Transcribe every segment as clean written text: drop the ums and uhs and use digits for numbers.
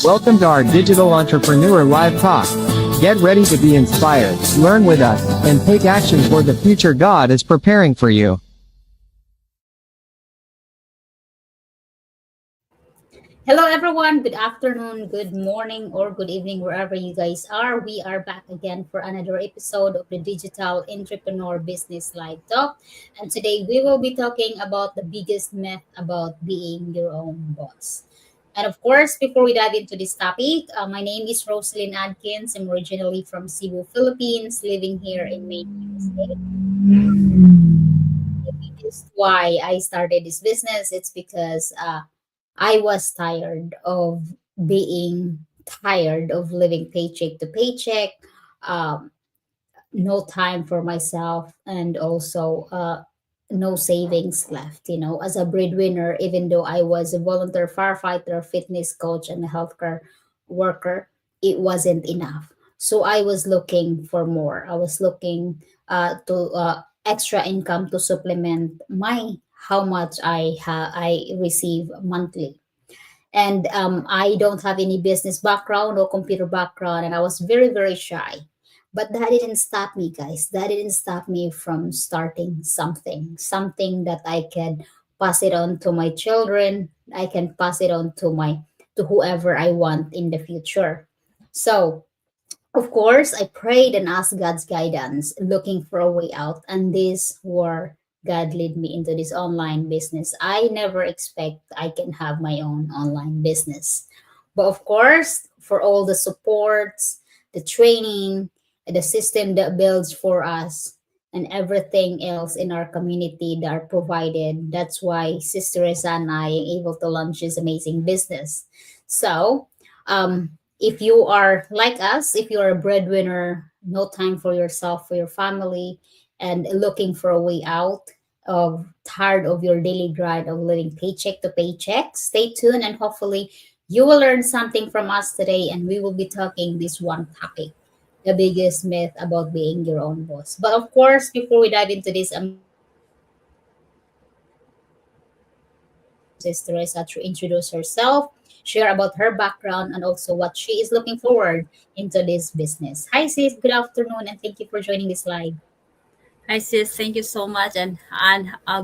Welcome to our Digital Entrepreneur Live Talk. Get ready to be inspired, learn with us, and take action for the future God is preparing for you. Hello, everyone. Good afternoon, good morning, or good evening, wherever you guys are. We are back again for another episode of the Digital Entrepreneur Business Live Talk. And today we will be talking about the biggest myth about being your own boss. And of course, before we dive into this topic, my name is Rosalyn Adkins. I'm originally from Cebu, Philippines, living here in Maine, USA. Is why I started this business. It's because I was tired of living paycheck to paycheck, um, no time for myself, and also no savings left. As a breadwinner, even though I was a volunteer firefighter, fitness coach, and a healthcare worker, it wasn't enough. So I was looking for more. I was looking to extra income to supplement my how much I receive monthly. And I don't have any business background or computer background, and I was very, very shy. But that didn't stop me, guys. That didn't stop me from starting something that I can pass it on to my children. I can pass it on to whoever I want in the future. So of course, I prayed and asked God's guidance, looking for a way out, and this where God led me into this online business. I never expect I can have my own online business. But of course, for all the supports, the training, the system that builds for us, and everything else in our community that are provided, that's why Sister Reza and I are able to launch this amazing business. So, if you are like us, if you're a breadwinner, no time for yourself, for your family, and looking for a way out of tired of your daily grind of living paycheck to paycheck, stay tuned and hopefully you will learn something from us today. And we will be talking this one topic, the biggest myth about being your own boss. But of course, before we dive into this, I'm going to Sister Teresa to introduce herself, share about her background, and also what she is looking forward into this business. Hi, sis. Good afternoon, and thank you for joining this live. Hi sis, thank you so much, and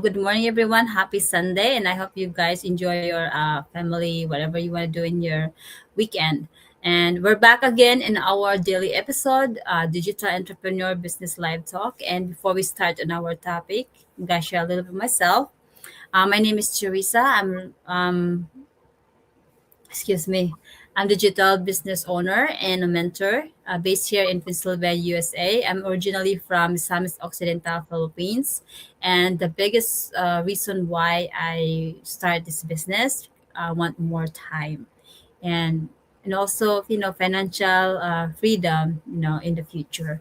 good morning everyone. Happy Sunday, and I hope you guys enjoy your family, whatever you want to do in your weekend. And we're back again in our daily episode, Digital Entrepreneur Business Live Talk. And before we start on our topic, I'm gonna share a little bit of myself. My name is Teresa. Excuse me. I'm digital business owner and a mentor based here in Pennsylvania, USA. I'm originally from Misamis Occidental, Philippines. And the biggest reason why I started this business, I want more time and and also financial freedom in the future.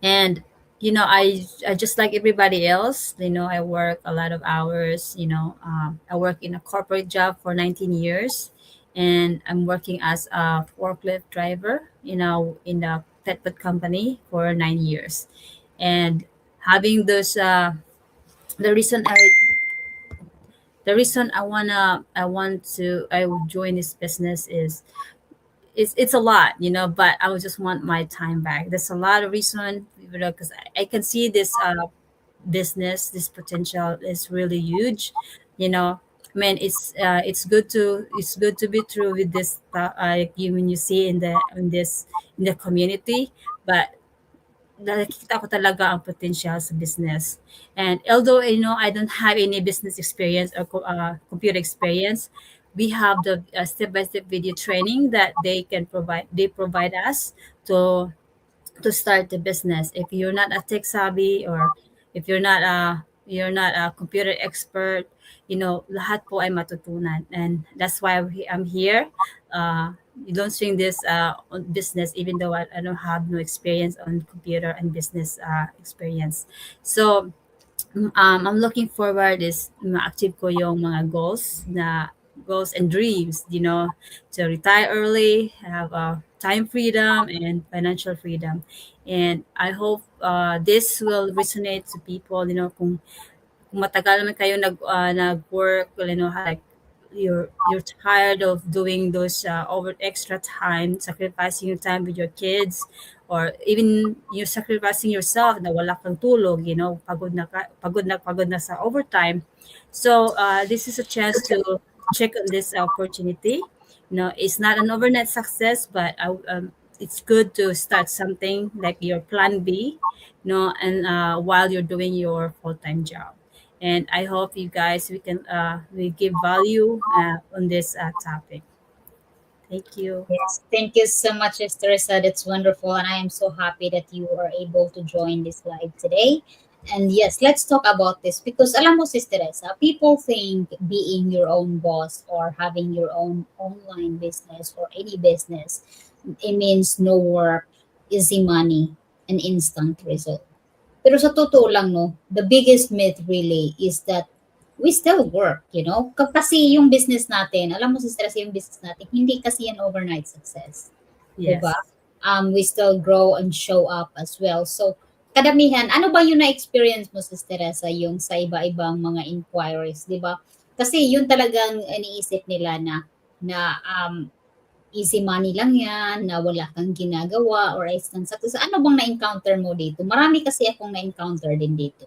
And I just like everybody else. I work a lot of hours. I work in a corporate job for 19 years, and I'm working as a forklift driver in the pet food company for 9 years. And having those the reason I the reason I will join this business is it's a lot, but I would just want my time back. There's a lot of reason, because I can see this business, this potential is really huge. I mean, it's good to be true with this, when you see in the community, but nakikita ko talaga ang potential sa business. And although I don't have any business experience or computer experience, we have the step-by-step video training that they provide us to start the business. If you're not a tech savvy, or if you're not a computer expert, lahat po ay matutunan. And that's why I'm here. Launching this on business, even though I don't have no experience on computer and business experience. So I'm looking forward is ma-achieve ko yung mga goals and dreams, to retire early, have time freedom and financial freedom. And I hope this will resonate to people, kung matagal naman kayo nag-work, like you're tired of doing those over extra time, sacrificing your time with your kids, or even you're sacrificing yourself na wala kang tulog, pagod na sa overtime. So this is a chance to check on this opportunity. It's not an overnight success, but it's good to start something like your plan B, and while you're doing your full-time job. And I hope you guys we give value on this topic. Thank you. Yes, thank you so much, Ms. Teresa. That's wonderful. And I am so happy that you are able to join this live today. And yes, let's talk about this because alam mo, Sis Teresa, people think being your own boss or having your own online business or any business, it means no work, easy money, and instant result. Pero sa totoo lang 'no, the biggest myth really is that we still work, you know? Kasi yung business natin, alam mo sa stress yung business natin, hindi kasi yan overnight success, 'di ba? Yes. We still grow and show up as well. So, kadamihan, ano ba yung na-experience mo sa Teresa yung sa iba-ibang mga inquiries, 'di ba? Kasi yun talagang iniisip nila na easy money lang yan, na wala kang ginagawa or instant success. Ano bang na-encounter mo dito? Marami kasi akong na-encounter din dito.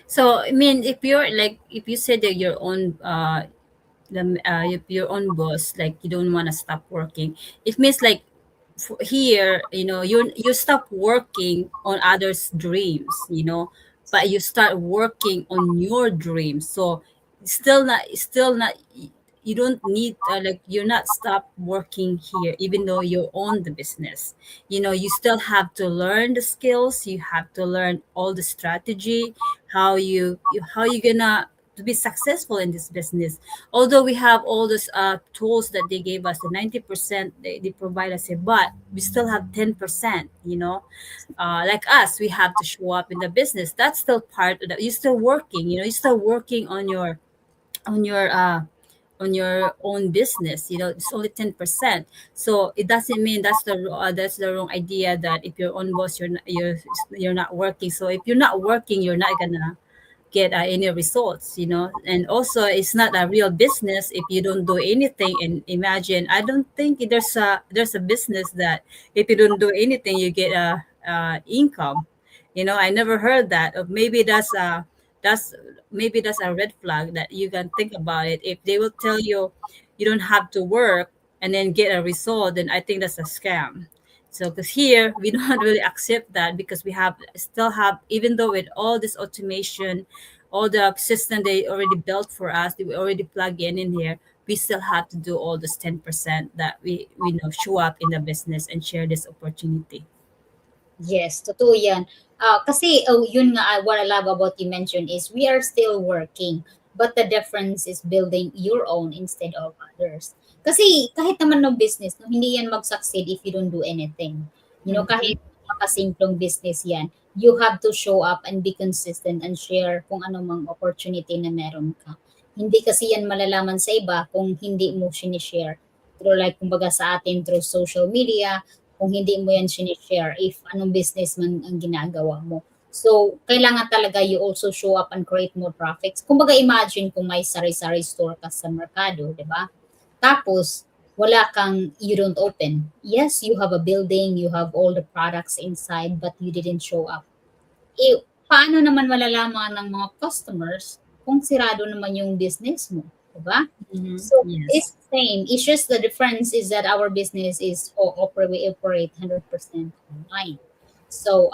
So I mean, if you said that your own if your own boss, like you don't want to stop working, it means like here, you stop working on others dreams, but you start working on your dreams. So still not you don't need like you're not stop working here even though you own the business. You still have to learn the skills, you have to learn all the strategy, how you gonna to be successful in this business. Although we have all those tools that they gave us, the 90% they provide us, but we still have 10%. Like us, we have to show up in the business. That's still part of that. You're still working. You're still working on your uh, on your own business. It's only 10%. So it doesn't mean that's the wrong idea, that if you're on boss, you're not working. So if you're not working, you're not gonna get any results. And also it's not a real business if you don't do anything. And imagine, I don't think there's a business that if you don't do anything you get a income. I never heard that. Or that's maybe that's a red flag that you can think about it. If they will tell you you don't have to work and then get a result, then I think that's a scam. So, because here we don't really accept that, because we still have, even though with all this automation, all the system they already built for us, we already plug in here, we still have to do all this 10% that we know show up in the business and share this opportunity. Yes, totoo yan. Kasi yun nga, what I love about you mentioned is we are still working, but the difference is building your own instead of others. Kasi kahit naman ng business, no, hindi yan mag-succeed if you don't do anything. Kahit makasimplong business yan, you have to show up and be consistent and share kung anong opportunity na meron ka. Hindi kasi yan malalaman sa iba kung hindi mo sinishare. Through like, kumbaga sa atin, through social media, kung hindi mo yan sinishare if anong business man ang ginagawa mo. So, kailangan talaga you also show up and create more profits. Kumbaga imagine kung may sari-sari store ka sa merkado, di ba? Tapos, you don't open. Yes, you have a building, you have all the products inside, but you didn't show up. Paano naman malalaman ng mga customers kung sirado naman yung business mo? Diba? Mhm. So Yes. it's the same. It's just the difference is that our business is we operate 100% online. So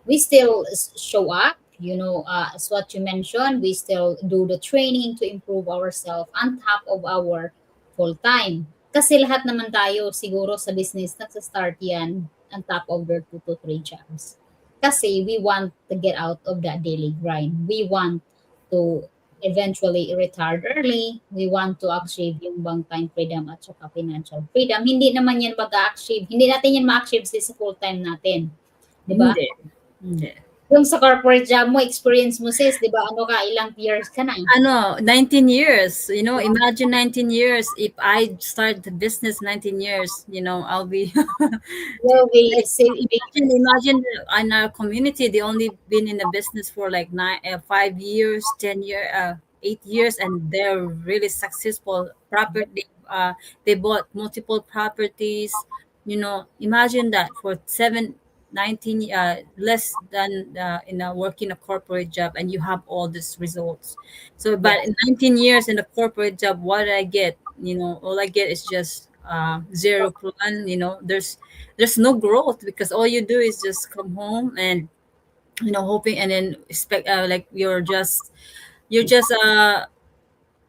we still show up. As what you mentioned, we still do the training to improve ourselves on top of our full time. Kasi lahat naman tayo siguro sa business nagsa-start yan on top of their 2 to 3 jobs. Kasi we want to get out of that daily grind. We want to eventually retire early. We want to achieve yung bang time freedom at saka financial freedom. Hindi naman yan mag-achieve. Hindi natin yan ma-achieve sa full-time natin. Diba? Hindi. Yung sa corporate job mo, experience mo sis, diba? Ilang years ka na? 19 years. Imagine 19 years. If I start the business 19 years, I'll be. Will be Imagine in our community, they only been in the business for like 5 years, 10 years. 8 years, and they're really successful. Property, they bought multiple properties. Imagine that for 19, less than in a working a corporate job, and you have all these results. So, but Yes. in 19 years in a corporate job, what did I get? All I get is just zero plan. There's no growth because all you do is just come home and hoping, and then expect, like you're just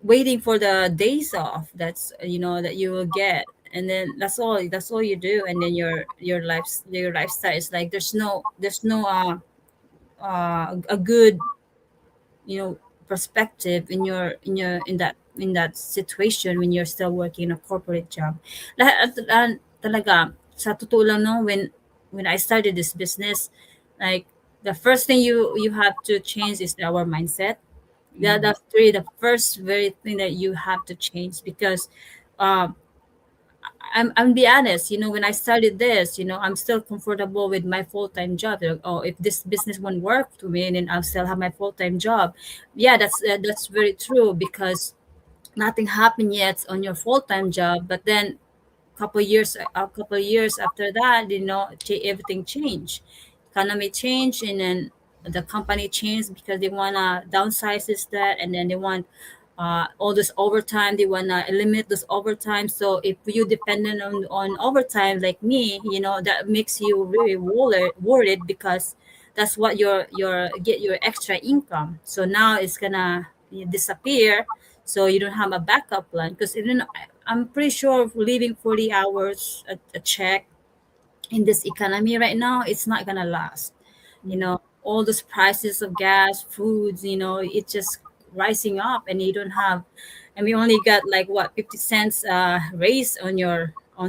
waiting for the days off that's that you will get, and then that's all you do, and then your lifestyle is like there's no a good perspective in that situation when you're still working in a corporate job. Talaga sa totoo lang, no, when I started this business, like the first thing you have to change is our mindset. The first very thing that you have to change, because um I'm be honest, when I started this, I'm still comfortable with my full-time job. Like, oh, if this business won't work to me, then I'll still have my full-time job. Yeah, that's very true, because nothing happened yet on your full-time job, but then a couple years after that, everything changed. Economy changed, and then the company changed because they wanna downsizes that, and then they want all this overtime. They wanna limit this overtime. So if you dependent on overtime like me, that makes you really worried, because that's what your get your extra income. So now it's gonna disappear. So you don't have a backup plan, because I'm pretty sure leaving 40 hours a check in this economy right now, it's not gonna last. All those prices of gas, foods, it's just rising up, and you don't have, and we only got like what 50 cents raise on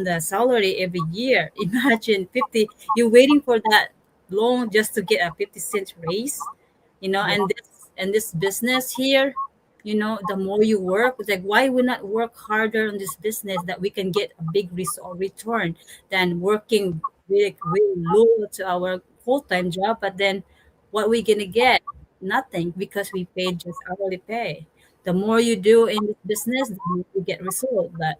the salary every year. Imagine 50, you're waiting for that long just to get a 50 cent raise. Yes. And this business here, the more you work, it's like, why would not work harder on this business that we can get a big return than working really, really low to our full-time job, but then what we gonna get? Nothing, because we paid just hourly pay. The more you do in this business, the more you get result. But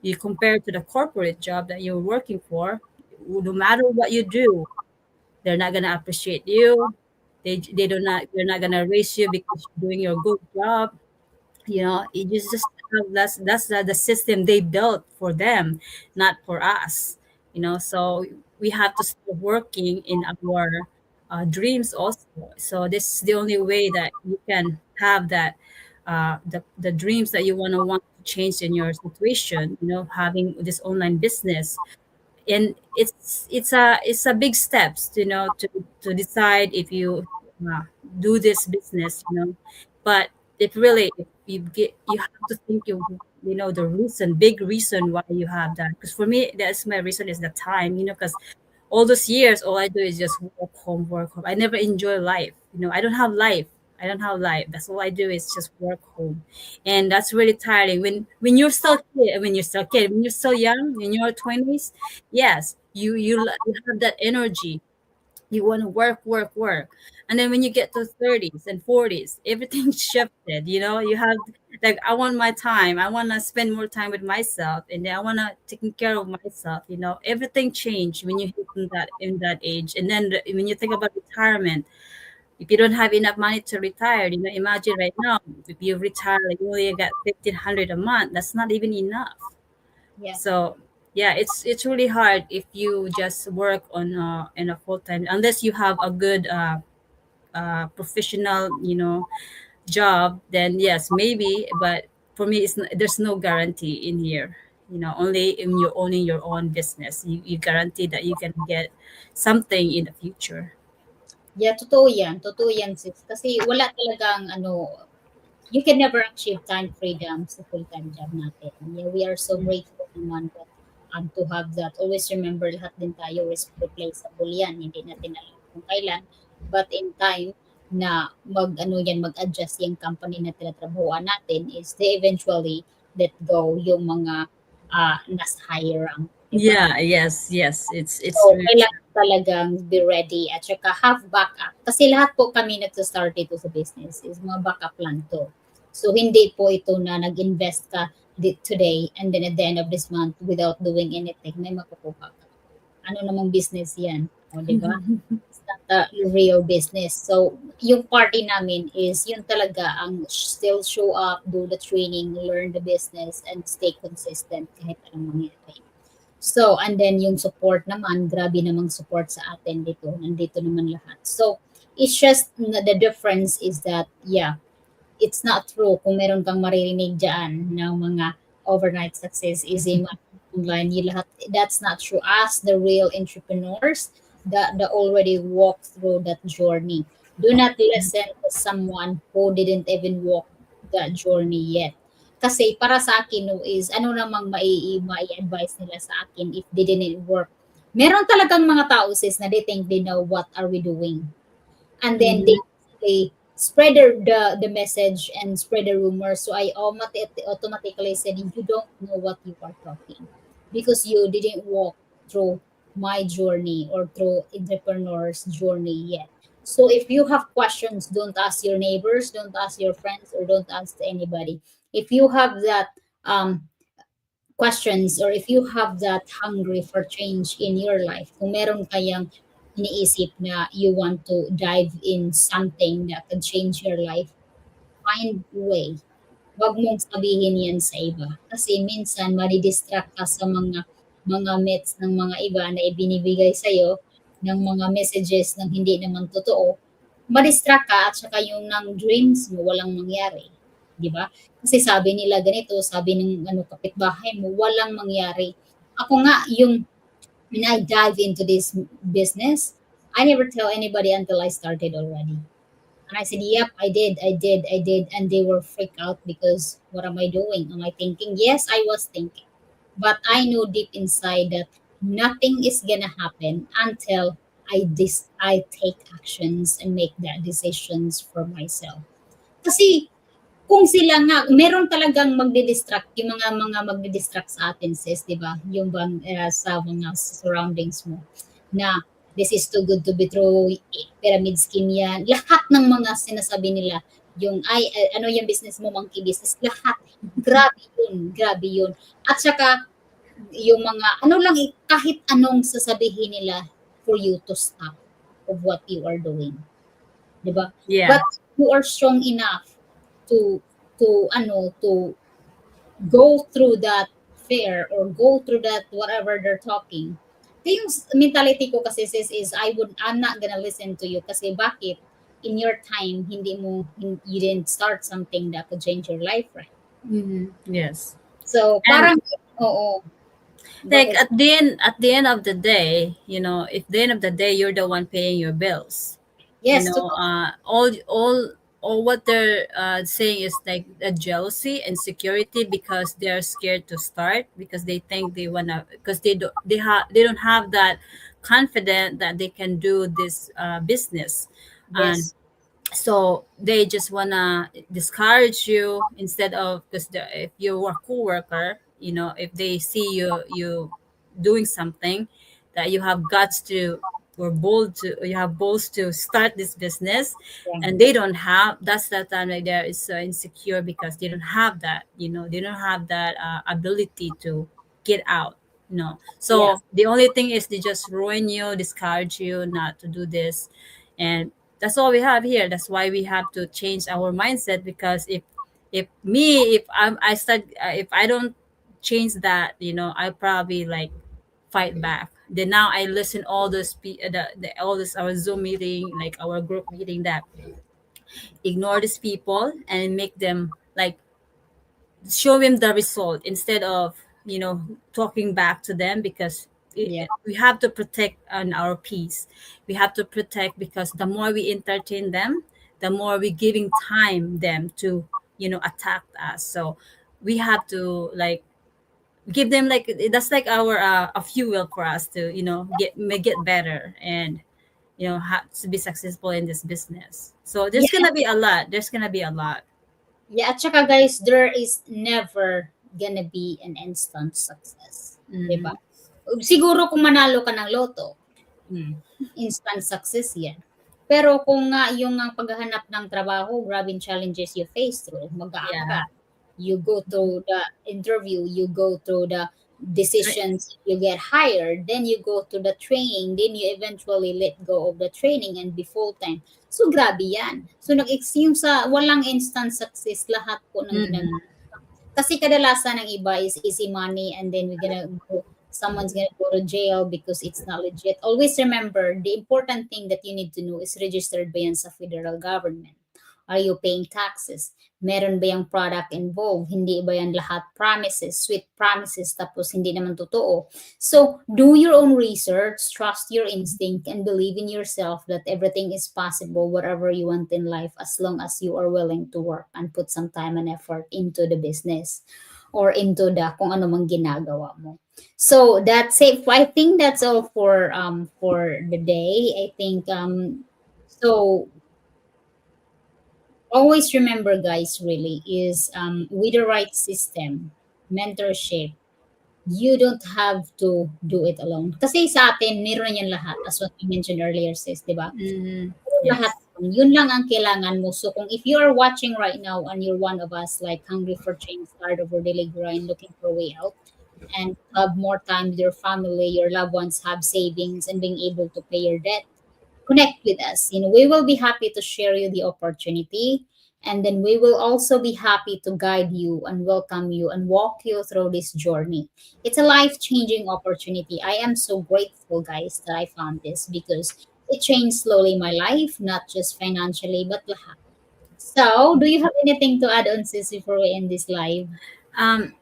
you compare to the corporate job that you're working for, no matter what you do, they're not gonna appreciate you. They're not gonna raise you because you're doing your good job. It just that's the system they built for them, not for us. So we have to start working in our dreams also. So this is the only way that you can have that, the dreams that you want to change in your situation, having this online business. And it's a big steps, to decide if you uh, do this business. But if you have to think, the big reason why you have that. Because for me, that's my reason is the time. Because all those years, all I do is just work home. I never enjoy life. I don't have life. I don't have life. That's all I do is just work home, and that's really tiring. When you're still young, in your 20s, yes, you have that energy. You want to work, work, work, and then when you get to 30s and 40s, everything shifted. You have, like, I want my time. I want to spend more time with myself, and then I want to take care of myself. Everything changed when you hit in that age, and then when you think about retirement, if you don't have enough money to retire, imagine right now, if you retire, like, you only got 1,500 a month. That's not even enough. Yeah. So yeah, it's really hard if you just work on in a full time, unless you have a good professional job. Then yes, maybe. But for me, there's no guarantee in here. Only when you're owning your own business, you guarantee that you can get something in the future. Yeah, totoo yan. Totoo yan, sis. Kasi wala talagang you can never achieve time freedom sa full-time job natin. Yeah, we are so grateful naman that, to have that. Always remember, lahat din tayo is replaceable yan. Hindi natin alam kung kailan. But in time na mag-adjust yung company na tinatrabahoan natin, is they eventually let go yung mga nasa higher rank. Diba? Yeah, yes, yes. It's So, really kailangan talagang be ready at saka have backup. Kasi lahat po kami nagsa-start dito sa business is mga backup plan to. So hindi po ito na nag-invest ka today and then at the end of this month without doing anything, may makukuha ka. Ano namang business yan? O, di ba? It's not a real business. So, yung party namin is yun talaga ang still show up, do the training, learn the business, and stay consistent kahit anong mangyari. So, and then yung support naman, grabe namang support sa atin dito. Nandito naman lahat. So, it's just the difference is that, yeah, it's not true kung meron kang maririnig dyan ng mga overnight success, easy money, online, yung lahat. That's not true. As the real entrepreneurs that already walk through that journey. Do not listen to someone who didn't even walk that journey yet. Kasi para sa akin no, is ano namang mai-advise nila sa akin if they didn't work. Meron talagang mga tao sis na they think they know what are we doing and then they spread the message and spread the rumor. So I automatically said, you don't know what you are talking because you didn't walk through my journey or through entrepreneur's journey yet. So if you have questions, don't ask your neighbors, don't ask your friends, or don't ask anybody. If you have that questions or if you have that hungry for change in your life, kung meron kayang iniisip na you want to dive in something that can change your life, find a way. Huwag mong sabihin yan sa iba. Kasi minsan, madidistract ka sa mga myths ng mga iba na ibinibigay sa'yo ng mga messages ng hindi naman totoo. Madistract ka at saka yung ng dreams mo walang mangyari. Di ba? Kasi sabi nila ganito, sabi ng kapitbahay mo, walang mangyari. Ako nga, when I dive into this business, I never tell anybody until I started already. And I said, yep, I did. And they were freaked out because what am I doing? Am I thinking? Yes, I was thinking. But I know deep inside that nothing is gonna happen until I take actions and make that decisions for myself. Kasi kung sila nga, meron talagang magdi-distract, yung mga magdi-distract sa atin, sis, di ba? Yung bang sa mga surroundings mo na this is too good to be true, pyramid scheme yan. Lahat ng mga sinasabi nila, yung ano yung business mo, monkey business, lahat. Grabe yun. At saka, yung mga, ano lang, kahit anong sasabihin nila for you to stop of what you are doing. Di ba? Yeah. But you are strong enough to to go through that fear or go through that whatever they're talking. Yung mentality ko kasi sis is I'm not gonna listen to you kasi bakit in your time you didn't start something that could change your life, right? Yes. So parang oo. Like at the end of the day, if the end of the day you're the one paying your bills, Yes, all what they're saying is like a jealousy and security because they're scared to start because they think they wanna because they don't have that confident that they can do this business, and yes. so they just wanna discourage you instead of because if you're a coworker, if they see you doing something that you have guts to or bold to you have balls to start this business Yeah. and they don't have that's the time like there is so insecure because they don't have that they don't have that ability to get out so Yeah. the only thing is they just ruin you discourage you not to do this and that's all we have here. That's why we have to change our mindset because if I start if I don't change that I probably like fight back. Then now I listen all this all this our Zoom meeting, like our group meeting that ignore these people and make them like show them the result instead of talking back to them because Yeah. we have to protect our peace. We have to protect because the more we entertain them, the more we giving time them to attack us. So we have to like give them like that's like our a fuel for us to get better and have to be successful in this business. So there's Yeah. gonna be a lot. There's gonna be a lot. Yeah, at saka guys, there is never gonna be an instant success. Diba? Siguro kung manalo ka ng loto, Mm. instant success yan. Pero kung nga yung nga paghahanap ng trabaho, grabing challenges you face through, Yeah. mag-aaral, you go through the interview, you go through the decisions, you get hired, then you go to the training, then you eventually let go of the training and be full-time. So, grabe yan. So, yung sa walang instant success, lahat po ng ginagawa. Mm-mm. Kasi kadalasan ng iba is easy money and then someone's gonna go to jail because it's not legit. Always remember, the important thing that you need to know is registered ba yan sa federal government? Are you paying taxes? Meron ba yung product involved? Hindi ba yan lahat promises, sweet promises, tapos hindi naman totoo? So, do your own research, trust your instinct, and believe in yourself that everything is possible, whatever you want in life, as long as you are willing to work and put some time and effort into the business or into the kung ano mang ginagawa mo. So that's it. I think that's all for the day. I think so always remember, guys, really is with the right system, mentorship, you don't have to do it alone. Kasi sa atin, meron yan lahat, as what you mentioned earlier, sis, di ba? Mm-hmm. Lahat, Yes. yun lang ang kailangan mo. So kung if you are watching right now and you're one of us like hungry for change, tired of our daily grind, looking for a way out, and have more time with your family, your loved ones, have savings, and being able to pay your debt, connect with us. We will be happy to share you the opportunity. And then we will also be happy to guide you and welcome you and walk you through this journey. It's a life-changing opportunity. I am so grateful, guys, that I found this because it changed slowly my life, not just financially, but lahat. So, do you have anything to add on, sis, before we end this live?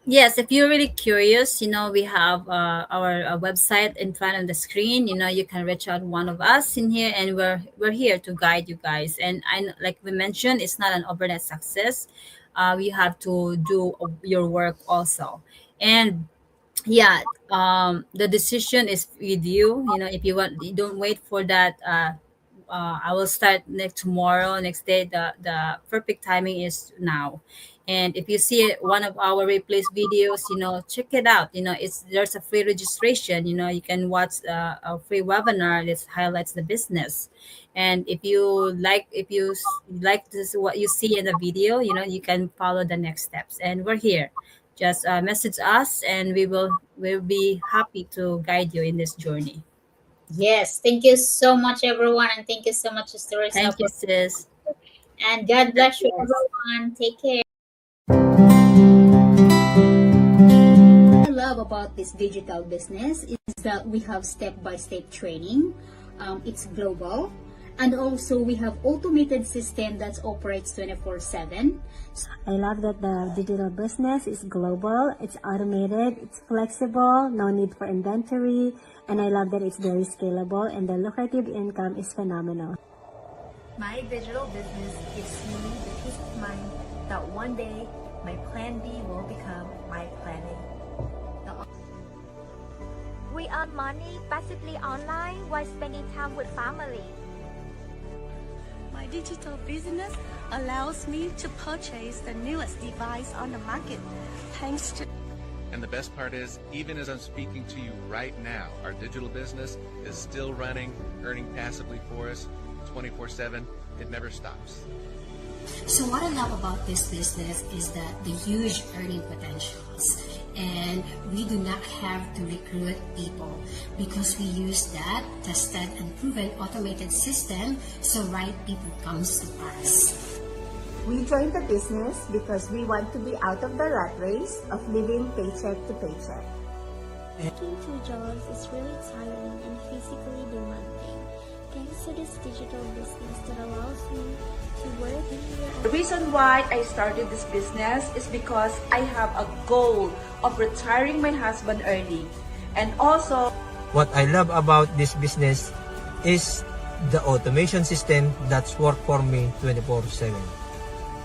Yes, if you're really curious, we have our website in front of the screen. You can reach out one of us in here, and we're here to guide you guys. And like we mentioned, it's not an overnight success. You have to do your work also, and yeah, the decision is with you. If you want, you don't wait for that. I will start tomorrow, next day. The perfect timing is now. And if you see one of our replace videos, check it out. There's a free registration. You can watch a free webinar that highlights the business. And if you like this what you see in the video, you can follow the next steps. And we're here. Just message us, and we'll be happy to guide you in this journey. Yes, thank you so much, everyone, and thank you so much, Sister Risa, Thank you, sis. and God bless you, Yes. everyone. Take care. I love about this digital business is that we have step-by-step training. It's global, and also we have automated system that operates 24/7. I love that the digital business is global, it's automated, it's flexible, no need for inventory, and I love that it's very scalable and the lucrative income is phenomenal. My digital business gives me the peace of mind that one day my plan B will become my plan A. We earn money passively online while spending time with family. My digital business allows me to purchase the newest device on the market, thanks to. And the best part is, even as I'm speaking to you right now, our digital business is still running, earning passively for us 24/7. It never stops. So what I love about this business is that the huge earning potentials, and we do not have to recruit people because we use that tested and proven automated system, so right people comes to us. We joined the business because we want to be out of the rat race of living paycheck to paycheck. Working two jobs is really tiring and physically demanding. Thanks to this digital business that allows me to work anywhere. The reason why I started this business is because I have a goal of retiring my husband early. And also, what I love about this business is the automation system that's work for me 24/7.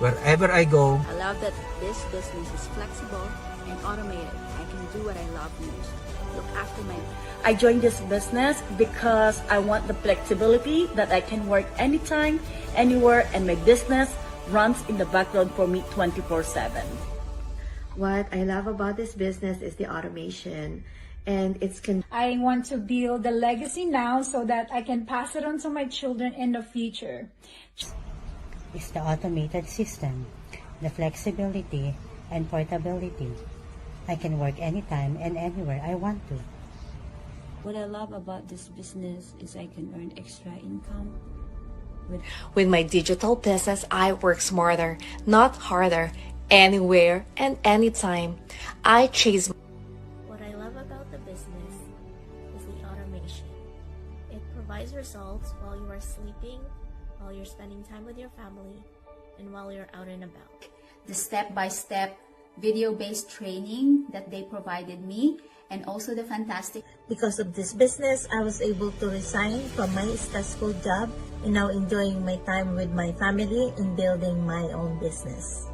Wherever I go, I love that this business is flexible and automated. I can do what I love most. Look after my. I joined this business because I want the flexibility that I can work anytime, anywhere, and my business runs in the background for me 24/7. What I love about this business is the automation. and it's I want to build a legacy now so that I can pass it on to my children in the future. It's the automated system, the flexibility and portability. I can work anytime and anywhere I want to. What I love about this business is I can earn extra income. With my digital business, I work smarter, not harder, anywhere and anytime. I chase. What I love about the business is the automation. It provides results while you are sleeping, while you're spending time with your family, and while you're out and about. The step-by-step video-based training that they provided me, and also the fantastic. Because of this business, I was able to resign from my stressful job and now enjoying my time with my family and building my own business.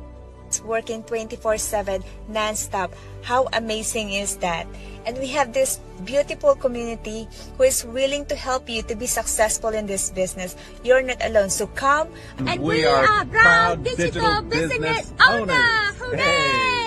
Working 24/7 non-stop. How amazing is that? And we have this beautiful community who is willing to help you to be successful in this business. You're not alone, so come. And we are proud digital business owners. Hooray!